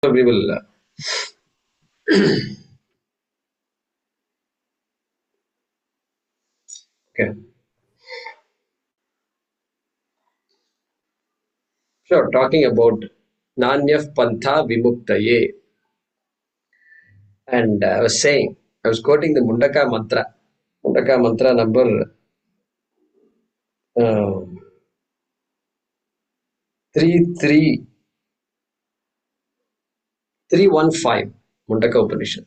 So we will okay. Sure, talking about Nanyaf Pantha Vimuktaye. And I was saying, I was quoting the Mundaka mantra. Mundaka mantra number um, 31315, Mundaka Upanishad.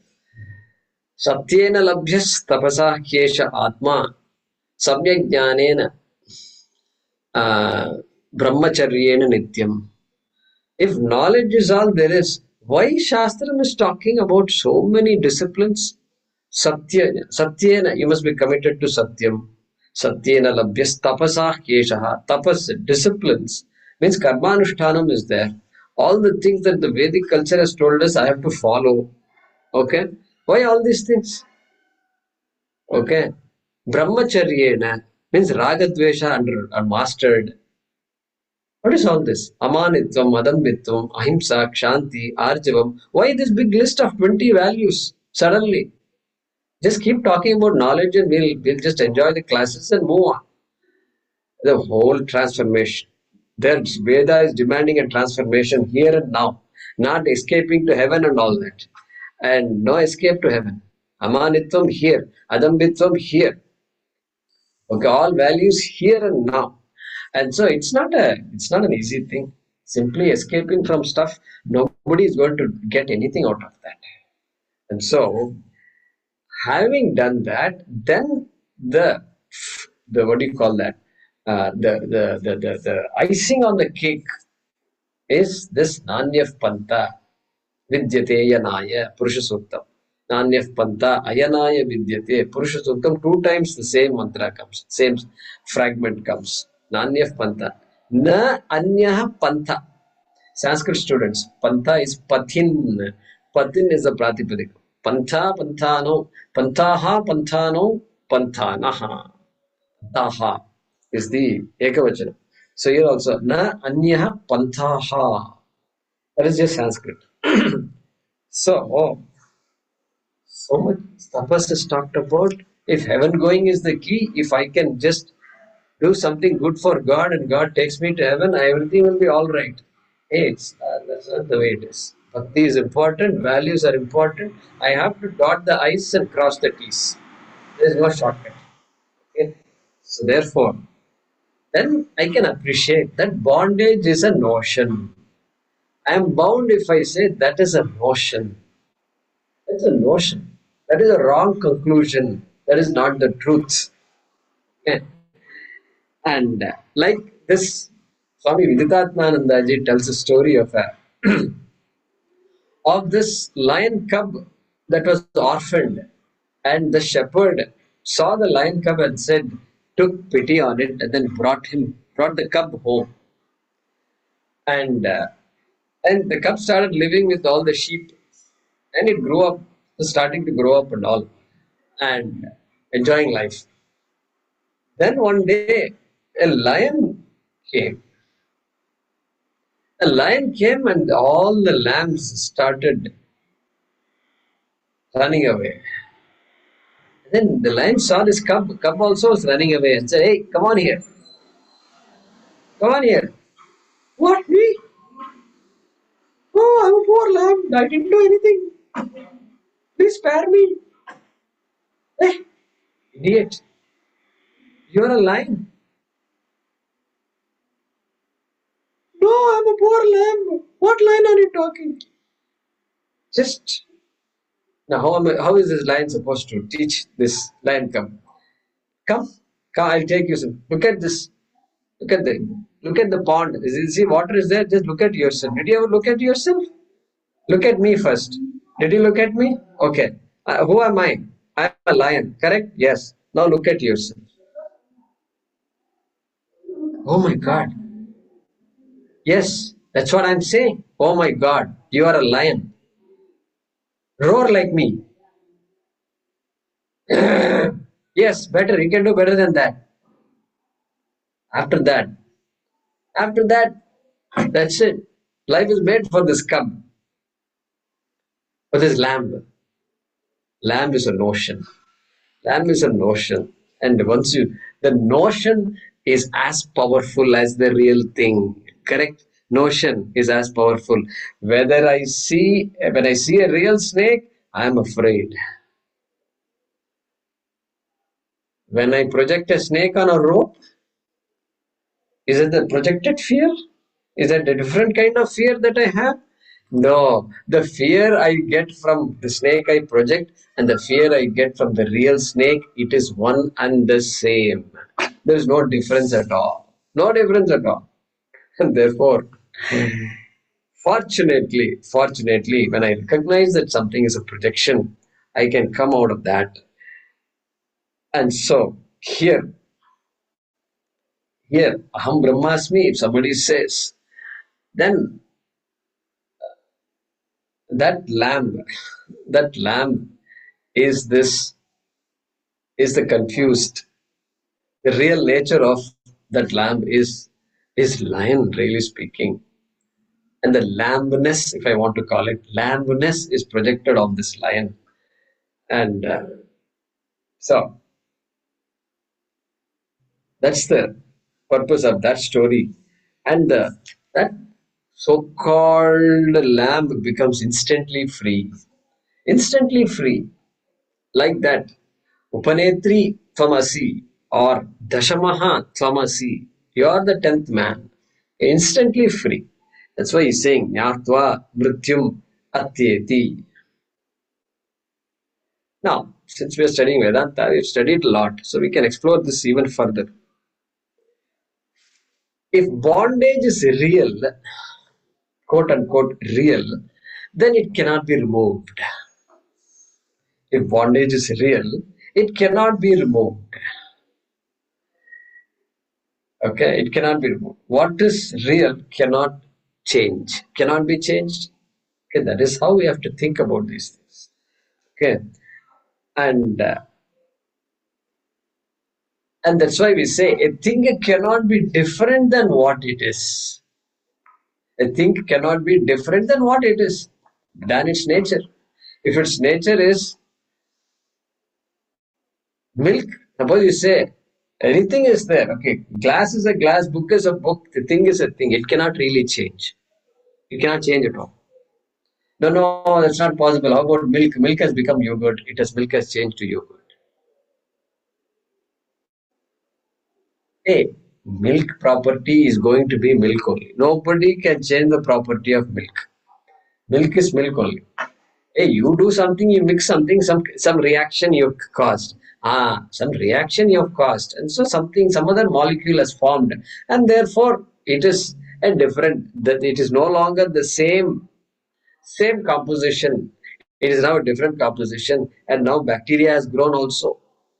Satyena labhyas tapasa kyesha atma samyak jnanena brahmacharyena nityam. If knowledge is all there is, why Shastram is talking about so many disciplines? Satyena, you must be committed to Satyam. Satyena labhyas tapasah keshaha. Tapas, disciplines, means karmanushtanam is there. All the things that the Vedic culture has told us, I have to follow. Okay? Why all these things? Okay? Brahmacharyena means ragadvesha are mastered. What is all this? Amanitvam, Madambitvam, Ahimsa, Kshanti, Arjavam. Why this big list of 20 values suddenly? Just keep talking about knowledge and we'll just enjoy the classes and move on. The whole transformation. Their Veda is demanding a transformation here and now, not escaping to heaven and all that. And no escape to heaven. Amanitvam here, Adambitvam here. Okay, all values here and now. And so it's not an easy thing. Simply escaping from stuff, nobody is going to get anything out of that. And so, having done that, then the what do you call that? The icing on the cake is this Nanyaf Panta Vidyate Yanaya Purusha Suktam. Nanyaf Panta Ayanaya Vidyate Purusha Suktam. Two times the same mantra comes, same fragment comes. Nanyaf Panta. Na Anyaha Pantha. Sanskrit students, Pantha is Pathin. Pathin is the Pratipadik. Pantha, Panthano, Panthaha, Panthano, Panthanaha. Taha is the Ekavachana. So here also, Na Anyaha Panthaha. That is just Sanskrit. So, so much tapas is talked about. If heaven going is the key, if I can just do something good for God and God takes me to heaven, everything will be all right. Hey, that's not the way it is. Bhakti is important, values are important. I have to dot the I's and cross the T's. There is no shortcut. Okay? So therefore, then I can appreciate that bondage is a notion. I am bound if I say that is a notion. That's a notion. That is a wrong conclusion. That is not the truth. Okay? And like this, Swami Viditatmanandaji tells a story of this lion cub that was orphaned, and the shepherd saw the lion cub and said, took pity on it, and then brought the cub home, and and the cub started living with all the sheep, and it grew up, was starting to grow up and all, and enjoying life. Then one day, a lion came A lion came and all the lambs started running away. Then the lion saw this cub. Cub also was running away and said, "Hey, come on here. Come on here." "What, me? Oh, I'm a poor lamb. I didn't do anything. Please spare me." "Hey, idiot. You're a lion." "No, I'm a poor lamb. What lion are you talking?" Just now, how is this lion supposed to teach this lion cub? Come, come, I'll take you some. Look at this. Look at the pond. You see water is there. Just look at yourself. Did you ever look at yourself? Look at me first. Did you look at me? Okay. Who am I? I'm a lion. Correct? Yes. Now look at yourself. Oh my God. Yes, that's what I'm saying. Oh my God. You are a lion. Roar like me. Yes, better. You can do better than that. After that, after that, that's it. Life is made for this cub. What is lamb? Lamb is a notion. Lamb is a notion. And once you, the notion is as powerful as the real thing. Correct? Notion is as powerful. When I see a real snake, I am afraid. When I project a snake on a rope, is it the projected fear? Is it a different kind of fear that I have? No, the fear I get from the snake I project and the fear I get from the real snake, it is one and the same. There is no difference at all. No difference at all. And therefore, fortunately, when I recognize that something is a projection, I can come out of that. And so here, Aham Brahmasmi, if somebody says, then that lamb, that lamb is this, is the confused. The real nature of that lamb is lion, really speaking. And the lambness, if I want to call it, lambness is projected on this lion. And so that's the purpose of that story. And that so-called lamb becomes instantly free. Instantly free. Like that. Upanetri Tvamasi or Dashamaha Tvamasi. You are the 10th man. Instantly free. That's why he's saying Nyatva Mrityum Atyeti. Now, since we are studying Vedanta, we've studied a lot, so we can explore this even further. If bondage is real, quote unquote real, then it cannot be removed. If bondage is real, it cannot be removed. Okay, it cannot be removed. What is real cannot change, cannot be changed. Okay, that is how we have to think about these things. Okay, and and that's why we say a thing cannot be different than what it is. A thing cannot be different than what it is, than its nature. If its nature is milk, suppose you say anything is there. Okay, glass is a glass, book is a book, the thing is a thing. It cannot really change. You cannot change it all. No, no, that's not possible. How about milk? Milk has become yogurt. Milk has changed to yogurt. Hey, milk property is going to be milk only. Nobody can change the property of milk. Milk is milk only. Hey, you do something, you mix something, some reaction you've caused. Some reaction you've caused, and so some other molecule has formed, and therefore it is a different. That it is no longer the same composition. It is now a different composition, and now bacteria has grown also.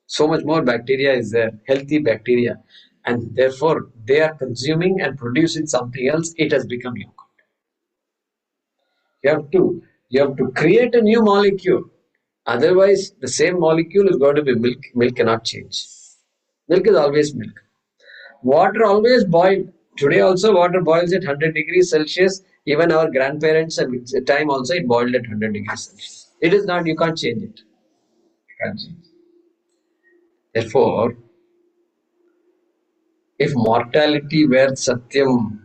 So much more bacteria is there, healthy bacteria, and therefore they are consuming and producing something else. It has become yogurt. You have to create a new molecule. Otherwise, the same molecule is going to be milk. Milk cannot change. Milk is always milk. Water always boiled. Today also water boils at 100 degrees Celsius. Even our grandparents at the time also it boiled at 100 degrees Celsius. It is not, you can't change it. You can't change it. Therefore, if mortality were Satyam,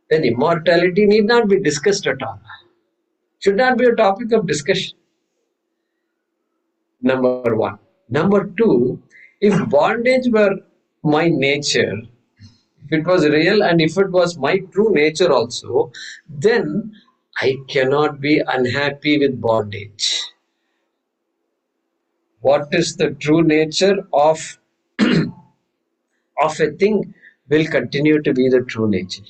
then immortality need not be discussed at all. Should not be a topic of discussion. Number one. Number two, if bondage were my nature, if it was real and if it was my true nature also, then I cannot be unhappy with bondage. What is the true nature of a thing will continue to be the true nature.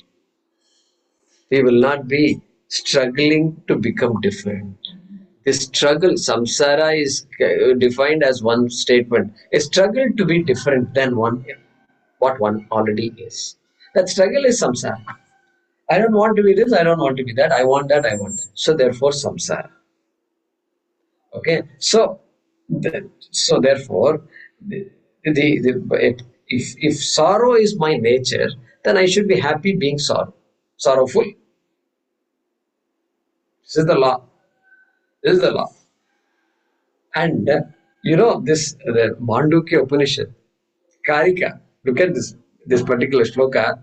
We will not be struggling to become different. This struggle, samsara, is defined as one statement: a struggle to be different than what one already is. That struggle is samsara. I don't want to be this, I don't want to be that, I want that, I want that. So therefore, samsara. Okay, so therefore, if sorrow is my nature, then I should be happy being sorrowful. This is the law. This is the law. And this the Mandukya Upanishad, Karika. Look at this particular shloka.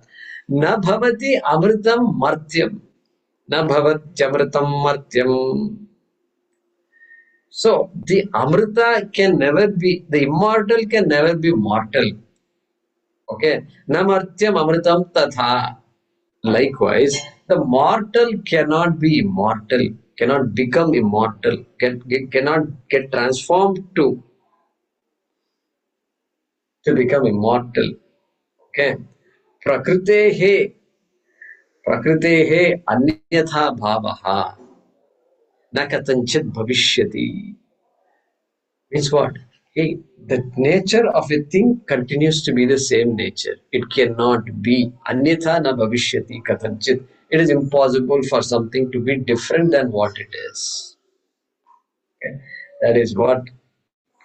Na bhavati amritam martyam. Na bhavatямritam martyam. So the Amrita can never be, the immortal can never be mortal. Okay. Namartyam Amritam Tatha. Likewise, the mortal cannot be immortal, cannot become immortal, cannot get transformed to become immortal. Okay. Prakritehe, prakritehe anyatha bhavaha na katanchit bhavishyati. Means what? Hey, the nature of a thing continues to be the same nature. It cannot be anyatha na bhavishyati katanchit. It is impossible for something to be different than what it is. Okay. That is what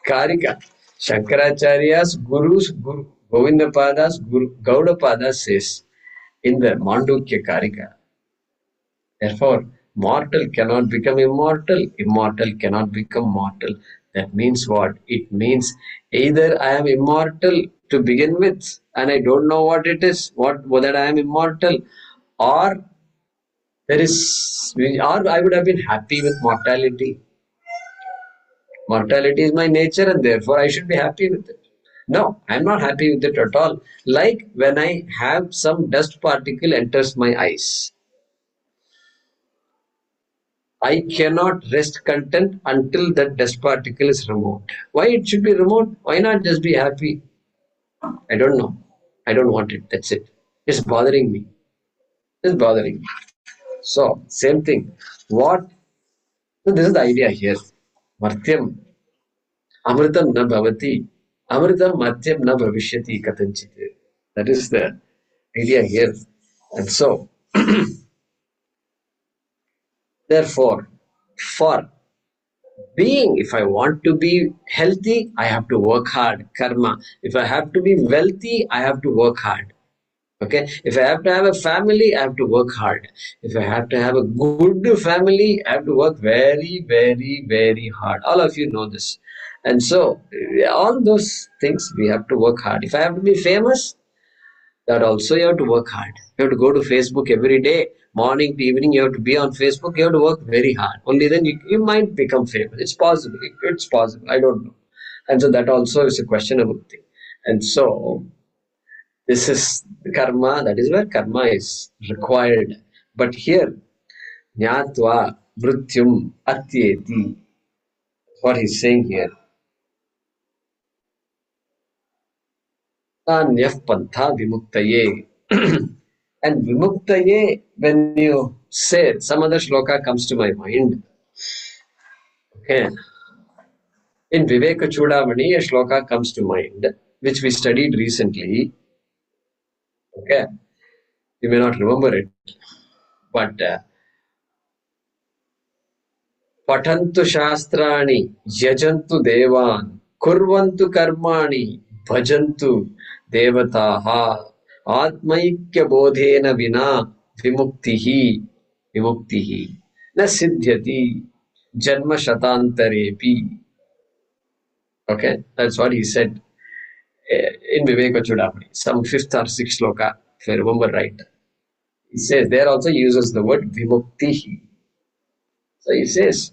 Karika. Shankaracharya's Guru Govindapadas Guru Gaudapada says in the Mandukya Karika. Therefore, mortal cannot become immortal, immortal cannot become mortal. That means what? It means either I am immortal to begin with and I don't know what it is, whether I am immortal, or or I would have been happy with mortality. Mortality is my nature and therefore I should be happy with it. No, I'm not happy with it at all. Like when I have some dust particle enters my eyes. I cannot rest content until that dust particle is removed. Why it should be removed? Why not just be happy? I don't know. I don't want it. That's it. It's bothering me. It's bothering me. So, same thing. What? So this is the idea here. Martyam. Amritam na bhavati. Amritam martyam na bhavishyati katanchit. That is the idea here. And so, therefore, for being, if I want to be healthy, I have to work hard, karma. If I have to be wealthy, I have to work hard. Okay. If I have to have a family, I have to work hard. If I have to have a good family, I have to work very, very, very hard. All of you know this. And so all those things we have to work hard. If I have to be famous, that also you have to work hard. You have to go to Facebook every day, morning to evening. You have to be on Facebook. You have to work very hard. Only then you might become famous. It's possible. It's possible. I don't know. And so that also is a questionable thing. And so this is karma. That is where karma is required. But here, jnatva mrityum atyeti. What he's saying here. Tanyaf pantha vimuktaye. And vimuktaye, when you say, some other shloka comes to my mind. Okay. In Viveka Chudamani, a shloka comes to mind, which we studied recently. Okay. You may not remember it. But Patantu Shastrani, Yajantu Devan, Kurvantu Karmani, Bhajantu Devataha, Atmaikya Bodhena Vina, Vimuktihi, Na Siddhyati, Janma Shatantarepi. Okay, that's what he said in Viveka Chudamani, some fifth or sixth sloka, if I remember right. He says, there also uses the word Vimuktihi. So he says,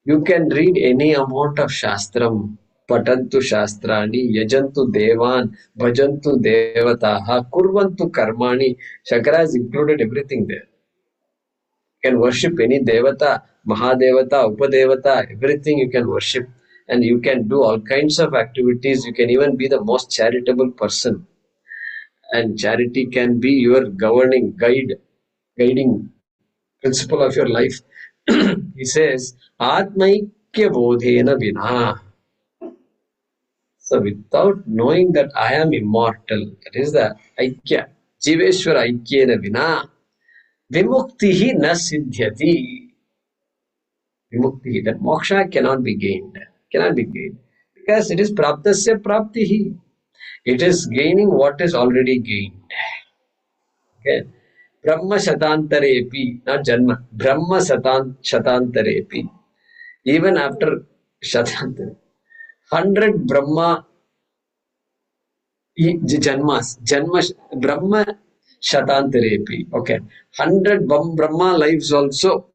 you can read any amount of Shastram, Patantu Shastrani, Yajantu Devan, Bhajantu Devataha, Kurvantu Karmani. Shankara has included everything there. You can worship any Devata, Mahadevata, Upadevata, everything you can worship. And you can do all kinds of activities. You can even be the most charitable person. And charity can be your guiding principle of your life. He says, Atmaikya bodhena vina. So without knowing that I am immortal, that is the Aikya, Jiveshwara Aikyena vina, Vimuktihi na siddhyati. Vimuktihi, that moksha cannot be gained. Cannot be gained. Because it is praptasya praptihi. It is gaining what is already gained. Okay. Brahma shatantarepi, not janma. Brahma shatantarepi. Even after Shatantri, 100 Brahma Janma Brahma Shatantarepi. Okay, 100 Brahma lives also.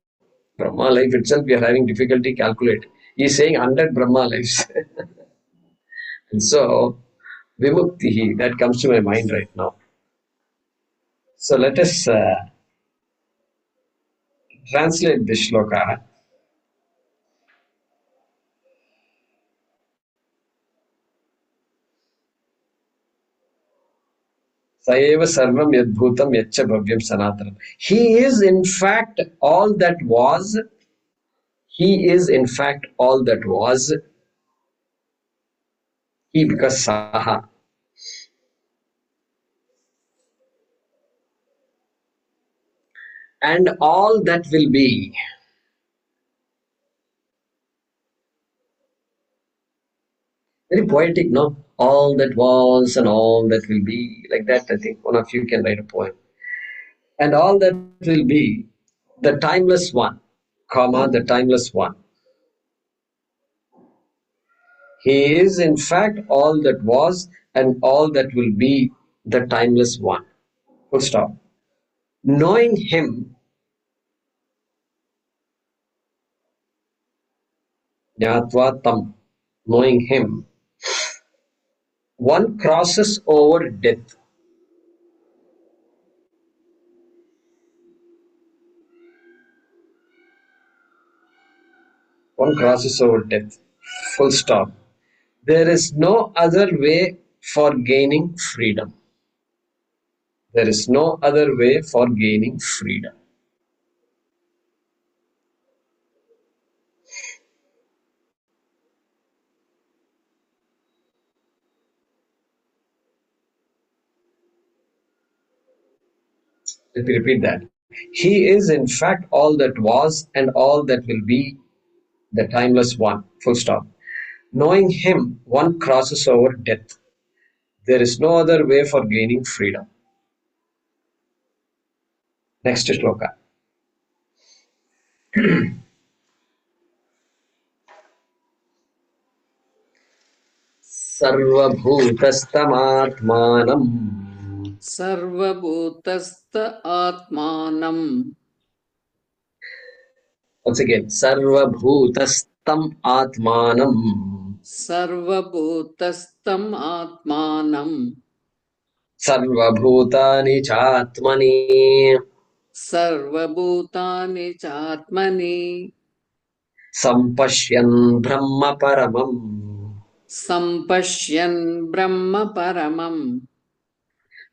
Brahma life itself, we are having difficulty calculate. He is saying 100 Brahma lives. And so, Vimukti, that comes to my mind right now. So let us translate this shloka. Saeva sarvam yadbhutam yaccha bhavyam sanatanam. He is in fact all that was. He is in fact all that was. He because Saha. And all that will be. Very poetic, no? All that was and all that will be. Like that, I think one of you can write a poem. And all that will be the timeless one, comma, the timeless one. He is in fact all that was and all that will be the timeless one. Full stop. Knowing him, jnatva tam, knowing him, one crosses over death. One crosses over death. Full stop. There is no other way for gaining freedom. There is no other way for gaining freedom. Let me repeat that. He is in fact all that was and all that will be, the timeless one. Full stop. Knowing him, one crosses over death. There is no other way for gaining freedom. Next shloka. सर्वभूतस्तमात्मानम्. सर्वभूतस्थ आत्मानं Once again, सर्वभूतस्तं आत्मानम्. सर्वभूतस्थम् आत्मानं सर्वभूतानि चात्मनि. सर्वभूतानि चात्मनि सम्पश्यन् ब्रह्म परमम्. सम्पश्यन् ब्रह्म परमम्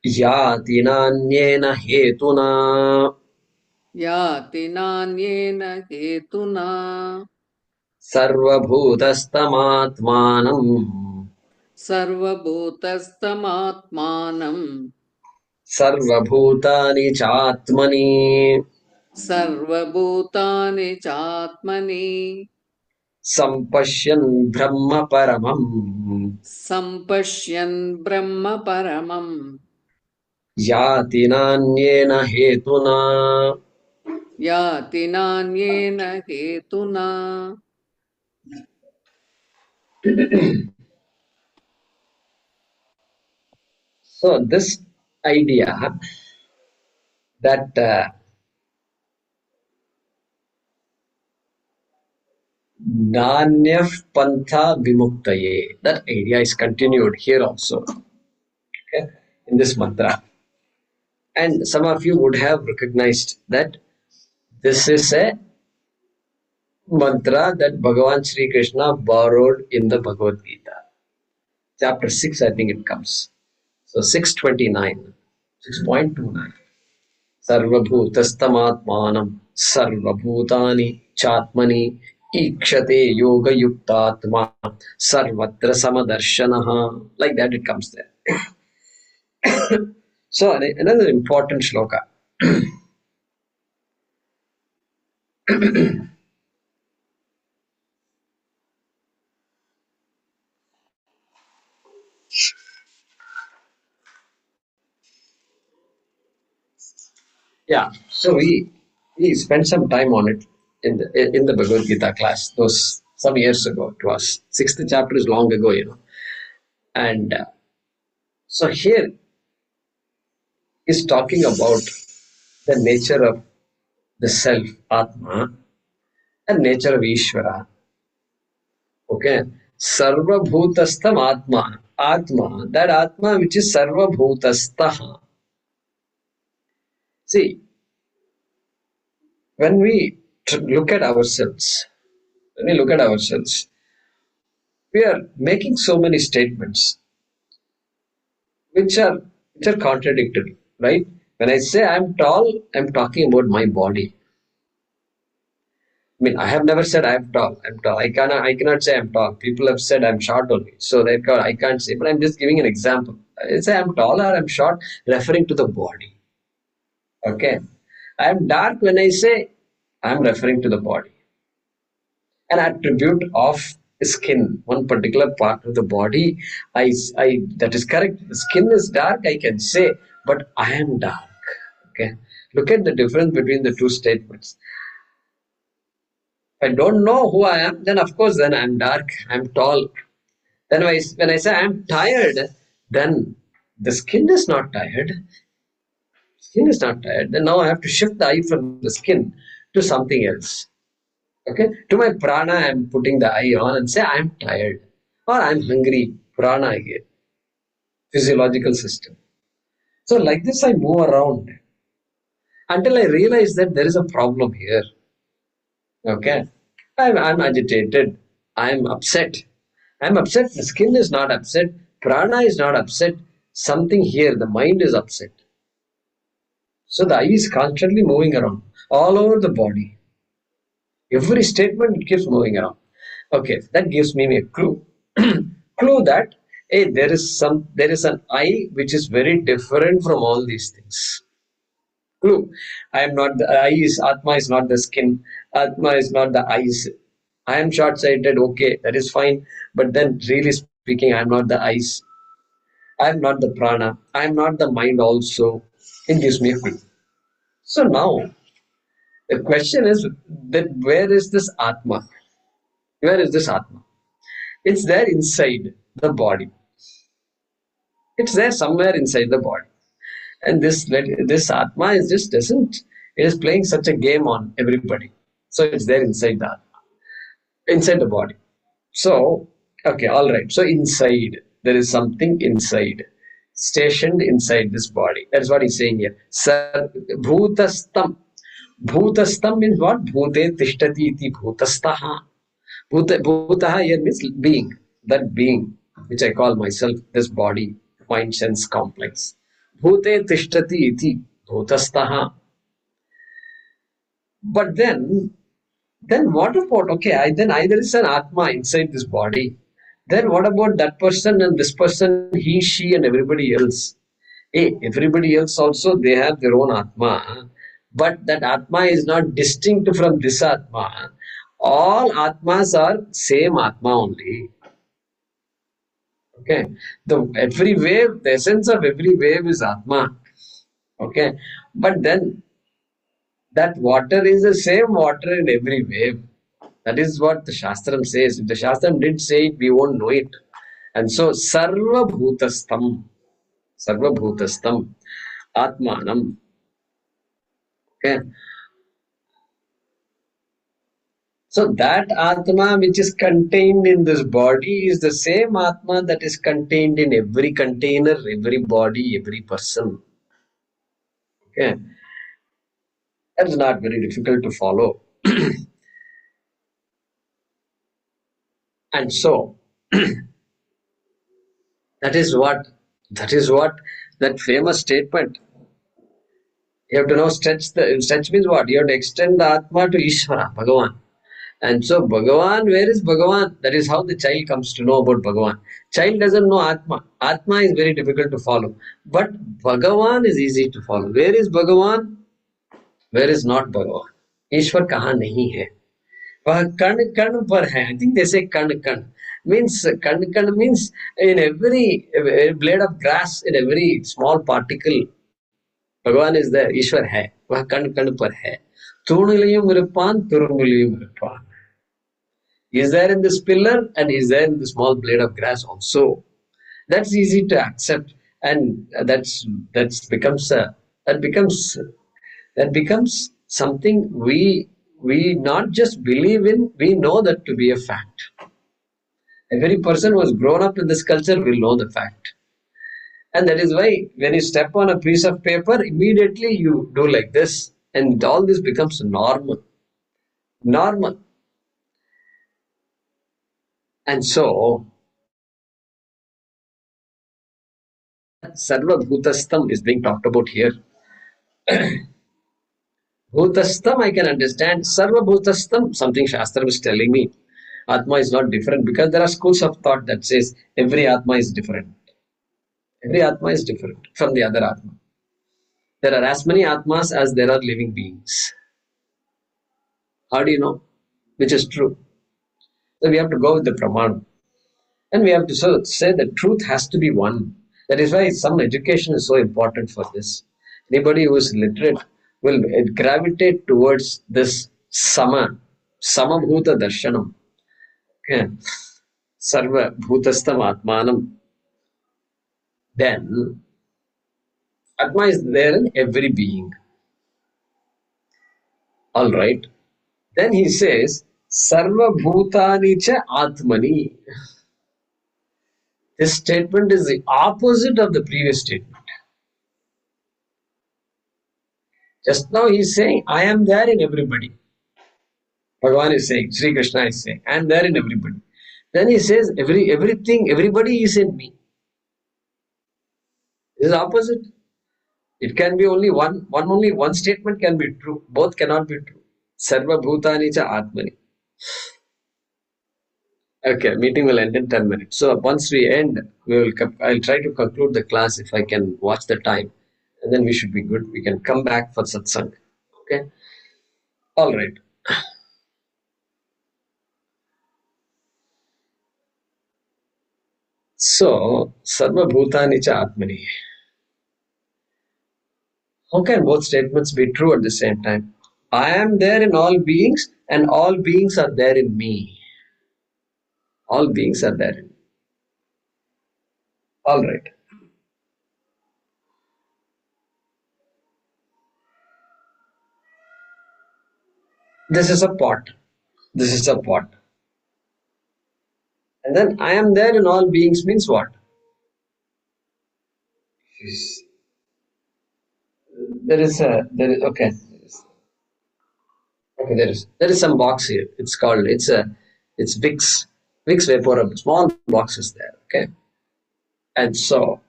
याति नान्येन हेतुना. याति नान्येन हेतुना सर्वभूतस्तमात्मानम्. सर्वभूतस्थमात्मानं सर्वभूतानि चात्मनि. सर्वभूतानि चात्मनि सम्पश्यन् ब्रह्म परमम्. सम्पश्यन् ब्रह्म परमम् याति नान्येन हेतुना. याति नान्येन हेतुना So this idea that Nanyaf Pantha Vimuktaye, that idea is continued here also, okay, in this mantra. And some of you would have recognized that this is a mantra that Bhagavan Sri Krishna borrowed in the Bhagavad Gita. Chapter 6, I think it comes. So 629, 6.29. सर्वभूतस्तमात्मानं सर्वभूतानि चात्मनि ईक्षते योगयुक्तात्मा सर्वत्र समदर्शनः. Like that it comes there. So another important shloka. Yeah, so we spent some time on it. in the Bhagavad Gita class, those some years ago. It was sixth chapter is long ago, and so here is talking about the nature of the self, Atma, and nature of Ishvara. Okay. Sarva bhutastam Atma. Atma, that Atma which is Sarva bhutastaha. See, when we look at ourselves, we are making so many statements which are contradictory, right? When I say I'm tall, I'm talking about my body. I mean, I have never said I'm tall. I'm tall. I cannot say I'm tall. People have said I'm short only. So therefore I can't say, but I'm just giving an example. I say I'm tall or I'm short, referring to the body. Okay. I'm dark when I say I'm referring to the body. An attribute of skin, one particular part of the body. I that is correct. The skin is dark, I can say, but I am dark. Okay. Look at the difference between the two statements. If I don't know who I am, then of course, then I'm dark, I'm tall. Then when I say I'm tired, then the skin is not tired. Skin is not tired. Then now I have to shift the eye from the skin to something else. Okay, to my prana, I'm putting the eye on and say I'm tired or I'm hungry. Prana again, physiological system. So like this, I move around until I realize that there is a problem here. Okay, I'm agitated. I'm upset. I'm upset. The skin is not upset. Prana is not upset. Something here, the mind is upset. So the eye is constantly moving around all over the body. Every statement keeps moving around. Okay, that gives me a clue. Clue that hey, there is an I which is very different from all these things. Clue. I am not the eyes. Atma is not the skin. Atma is not the eyes. I am short-sighted. Okay, that is fine. But then, really speaking, I am not the eyes. I am not the prana. I am not the mind. Also, it gives me a clue. So now the question is that where is this Atma? Where is this Atma? It's there inside the body. It's there somewhere inside the body. And this Atma is just doesn't, it is playing such a game on everybody. So it's there inside the body. So, okay, all right. So inside, there is something inside, stationed inside this body. That's what he's saying here. Bhutastam. Bhutastam means what? Bhute tishtati iti bhutastaha. Bhutaha here means being. That being, which I call myself, this body, mind, sense complex. Bhute tishtati iti bhutastaha. But then what about, okay, then either is an Atma inside this body. Then what about that person and this person, he, she, and everybody else? Hey, everybody else also, they have their own Atma. But that Atma is not distinct from this Atma. All Atmas are same Atma only. Okay. Every wave, the essence of every wave is Atma. Okay. But then that water is the same water in every wave. That is what the Shastram says. If the Shastram didn't say it, we won't know it. And so, Sarva Bhutastam, Atmanam. Okay. So that Atma which is contained in this body is the same Atma that is contained in every container, every body, every person. Okay. That is not very difficult to follow. And so, that is what that famous statement. You have to now stretch means what? You have to extend the Atma to Ishvara, Bhagavan. And so Bhagavan, where is Bhagavan? That is how the child comes to know about Bhagavan. Child doesn't know Atma. Atma is very difficult to follow. But Bhagavan is easy to follow. Where is Bhagavan? Where is not Bhagavan? Ishwar kahan nahi hai. वह कण कण पर है. I think they say कण कण. Means कण means in every blade of grass, in every small particle, भगवान is there. ईश्वर है. वह कण कण पर है. தூணிலையும் இருப்பான், துரும்பிலையும் இருப்பான். Is there in this pillar and is there in the small blade of grass also. That's easy to accept, and that becomes that becomes something we not just believe in, we know that to be a fact. Every person who has grown up in this culture will know the fact. And that is why when you step on a piece of paper, immediately you do like this, and all this becomes normal. Normal. And so, Sarva Bhutastam is being talked about here. Bhutastam I can understand. Sarva Bhutastam, something Shastra is telling me. Atma is not different, because there are schools of thought that says every Atma is different. Every Atma is different from the other Atma. There are as many Atmas as there are living beings. How do you know which is true? So we have to go with the Pramana. And we have to say that truth has to be one. That is why some education is so important for this. Anybody who is literate will gravitate towards this Samabhuta Darshanam. Okay. Sarva Bhutastam Atmanam. Then Atma is there in every being. All right. Then he says, Sarva Bhutani cha Atmani. This statement is the opposite of the previous statement. Just now he is saying, I am there in everybody. Bhagavan is saying, Sri Krishna is saying, I am there in everybody. Then he says, everything, everybody is in me. This is opposite. It can be only one statement can be true. Both cannot be true. Sarva Bhutani cha Atmani. Okay, meeting will end in 10 minutes. So once we end, I'll try to conclude the class if I can watch the time. And then we should be good. We can come back for satsang. Okay? All right. So, Sarva Bhutani cha Atmani. How can both statements be true at the same time? I am there in all beings, and all beings are there in me. All beings are there in me. All right. This is a pot. This is a pot. And then I am there in all beings means what? Okay. Okay, there is some box here. It's Vicks vapor, small box is there. Okay. And so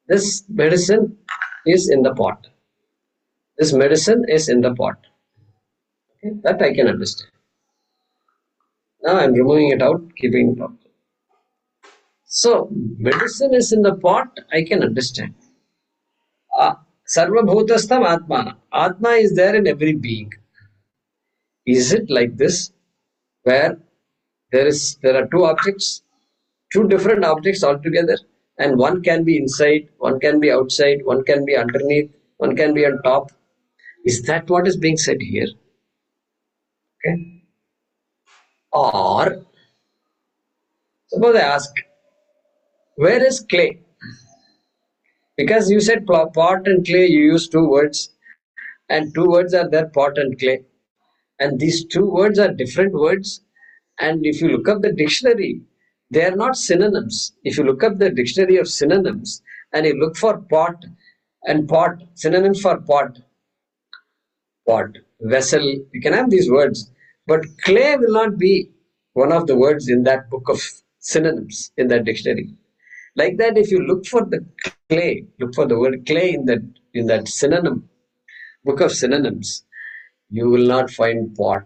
this medicine is in the pot. This medicine is in the pot. Okay, that I can understand. Now I'm removing it out, keeping it out. So medicine is in the pot, I can understand. Sarva Bhutastam Atma. Atma is there in every being. Is it like this, where there are two different objects altogether, and one can be inside, one can be outside, one can be underneath, one can be on top? Is that what is being said here? Okay. Or suppose I ask, where is clay? Because you said pot and clay, you use two words, and two words are there, pot and clay. And these two words are different words. And if you look up the dictionary, they are not synonyms. If you look up the dictionary of synonyms and you look for pot and pot, synonyms for pot, vessel, you can have these words. But clay will not be one of the words in that book of synonyms in that dictionary. Like that, if you look for the clay, look for the word clay in that synonym book of synonyms, you will not find pot.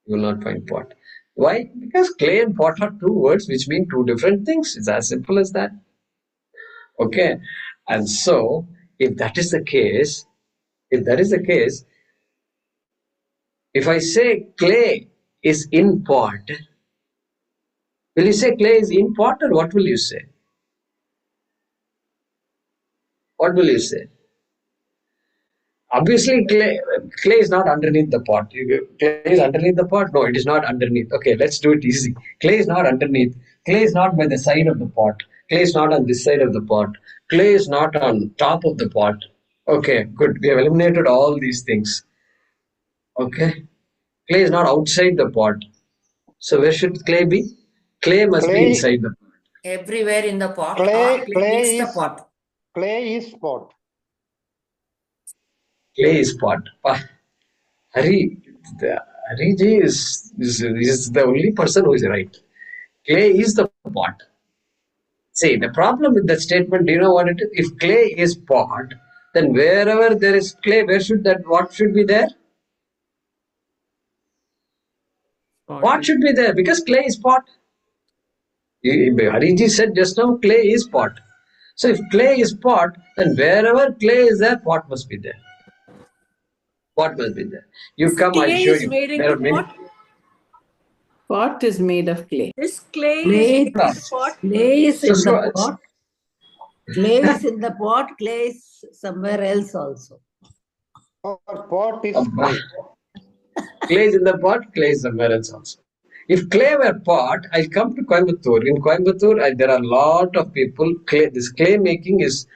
You will not find pot. Why? Because clay and pot are two words which mean two different things. It's as simple as that. Okay. And so, if that is the case, if I say clay is in pot, will you say clay is in pot, or what will you say? What will you say? Obviously, clay is not underneath the pot. Clay is underneath the pot? No, it is not underneath. Okay, let's do it easy. Clay is not underneath. Clay is not by the side of the pot. Clay is not on this side of the pot. Clay is not on top of the pot. Okay, good. We have eliminated all these things. Okay. Clay is not outside the pot. So where should clay be? Clay must be Clay, inside the pot. Everywhere in the pot or clay, beneath clay the is pot. clay is pot. Clay is pot. Hari, Hari ji is the only person who is right. Clay is the pot. See, the problem with that statement, do you know what it is? If clay is pot, then wherever there is clay, what should be there? Pot should be there because clay is pot. Hariji said just now, clay is pot. So if clay is pot, then wherever clay is there, pot must be there. Pot must be there. You come, I'll Clay show is you. made There into are many. pot. Pot is made of clay. This clay is Clay, made into pot. clay is So, in the so pot. Clay is in the pot. Clay is somewhere else also. Or pot is Abba. clay. Clay is in the pot, clay is somewhere else also. If clay were pot, I'll come to Coimbatore. In Coimbatore, there are a lot of people. This clay making is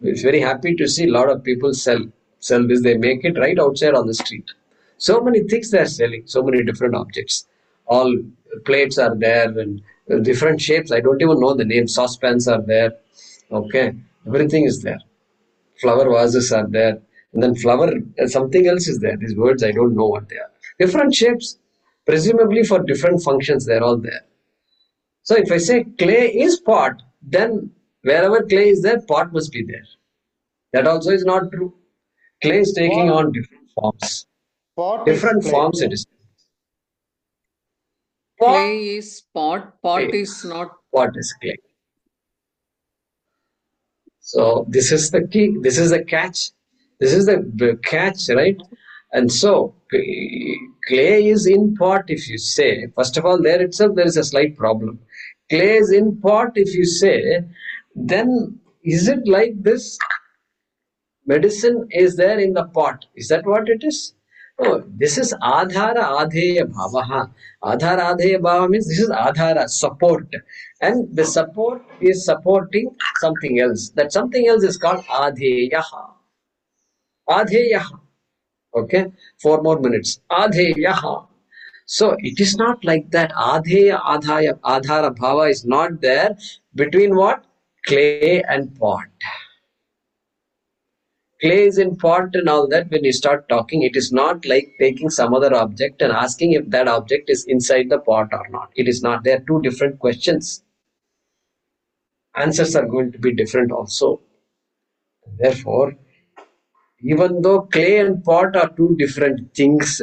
very happy to see a lot of people sell this. They make it right outside on the street. So many things they are selling. So many different objects. All plates are there and different shapes. I don't even know the name. Saucepans are there. Okay, everything is there. Flower vases are there, and then flower something else is there. These words I don't know what they are. Different shapes, presumably for different functions. They're all there. So if I say clay is pot, then wherever clay is there, pot must be there. That also is not true. Clay is taking Pot, on different forms. pot is Different clay. forms it is. Pot, Clay is pot. Pot clay. is not. Pot is clay. So this is the key. This is the catch. This is the catch, right? And so clay is in pot if you say. First of all, there itself there is a slight problem. Clay is in pot if you say, then is it like this? Medicine is there in the pot. Is that what it is? No, this is adhara adheya bhavaha. Adhara adheya bhava means this is adhara, support. And the support is supporting something else. That something else is called adheyaha. Adheyaha. Okay, 4 more minutes. Adheyaha. So it is not like that. Adheya, adhaya, adhara bhava is not there between what? Clay and pot. Clay is in pot and all that. When you start talking, it is not like taking some other object and asking if that object is inside the pot or not. It is not. They are two different questions. Answers are going to be different also. Therefore, even though clay and pot are two different things,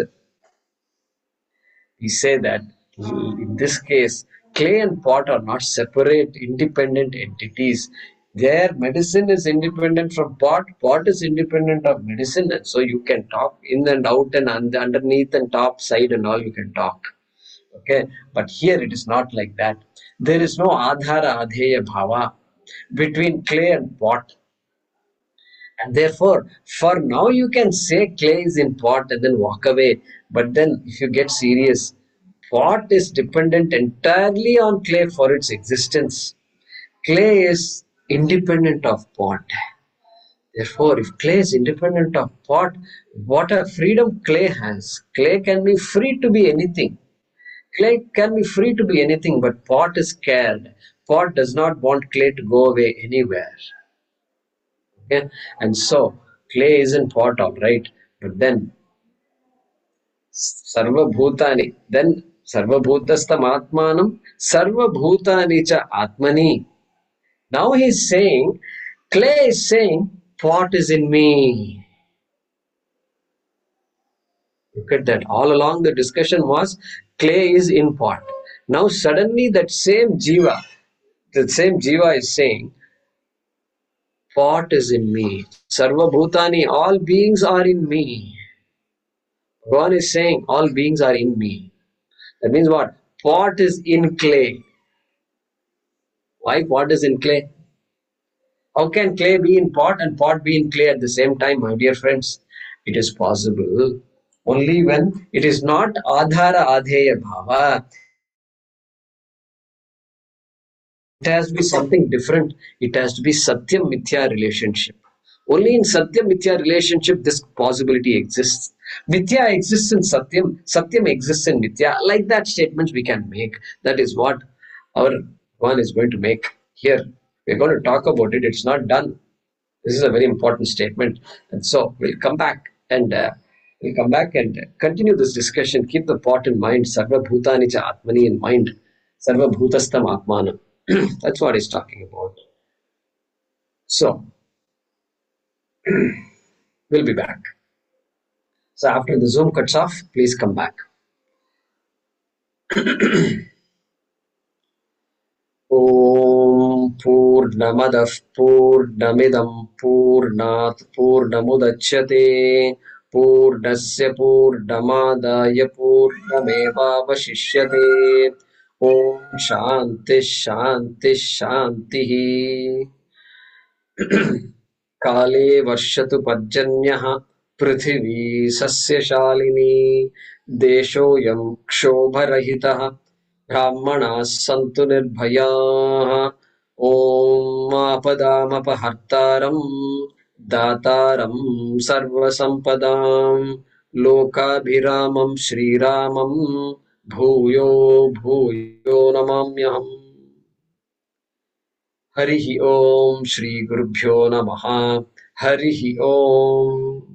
we say that in this case, clay and pot are not separate, independent entities. Their medicine is independent from pot, pot is independent of medicine, and so you can talk in and out and underneath and top side and all you can talk. Okay, but here it is not like that. There is no adhara adheya bhava between clay and pot. And therefore, for now you can say clay is in pot and then walk away. But then if you get serious, pot is dependent entirely on clay for its existence. Clay is independent of pot. Therefore, if clay is independent of pot, what a freedom clay has. Clay can be free to be anything. Clay can be free to be anything, but pot is scared. Pot does not want clay to go away anywhere. Okay? And so clay isn't pot, all right, but then sarva bhutani, then sarva bhutastam atmanam, sarva bhutani cha atmani. Now he's saying, clay is saying, pot is in me. Look at that. All along the discussion was clay is in pot. Now suddenly that same jiva is saying, pot is in me. Sarva bhutani, all beings are in me. Bhagavan is saying all beings are in me. That means what? Pot is in clay. Why pot is in clay? How can clay be in pot and pot be in clay at the same time, my dear friends? It is possible only when it is not adhara adheya bhava. It has to be something different. It has to be satyam mithya relationship. Only in satyam mithya relationship this possibility exists. Mithya exists in satyam, satyam exists in mithya. Like that statements we can make. That is what our one is going to make here. We're going to talk about it. It's not done. This is a very important statement. And so we'll come back and continue this discussion. Keep the pot in mind. Sarva bhutani cha atmani in mind. Sarva bhutastam atmanam. That's what he's talking about. So, we'll be back. So, after the Zoom cuts off, please come back. Om Purnamadah Purnamidam Purnat Purnamudachyate Purnasya Purnamadaya Purnamevavashishyate Om Shanti Shanti Shanti. काले वर्षतु पर्जन्यः पृथिवी सस्यशालिनी देशोऽयं क्षोभरहितः ब्राह्मणाः सन्तु निर्भयाः ॐ आपदामपहर्तारं दातारं सर्वसम्पदां लोकाभिरामं श्रीरामं भूयो भूयो नमाम्यहम्. हरिः ओम श्री गुरुभ्यो नमः. हरिः ओम.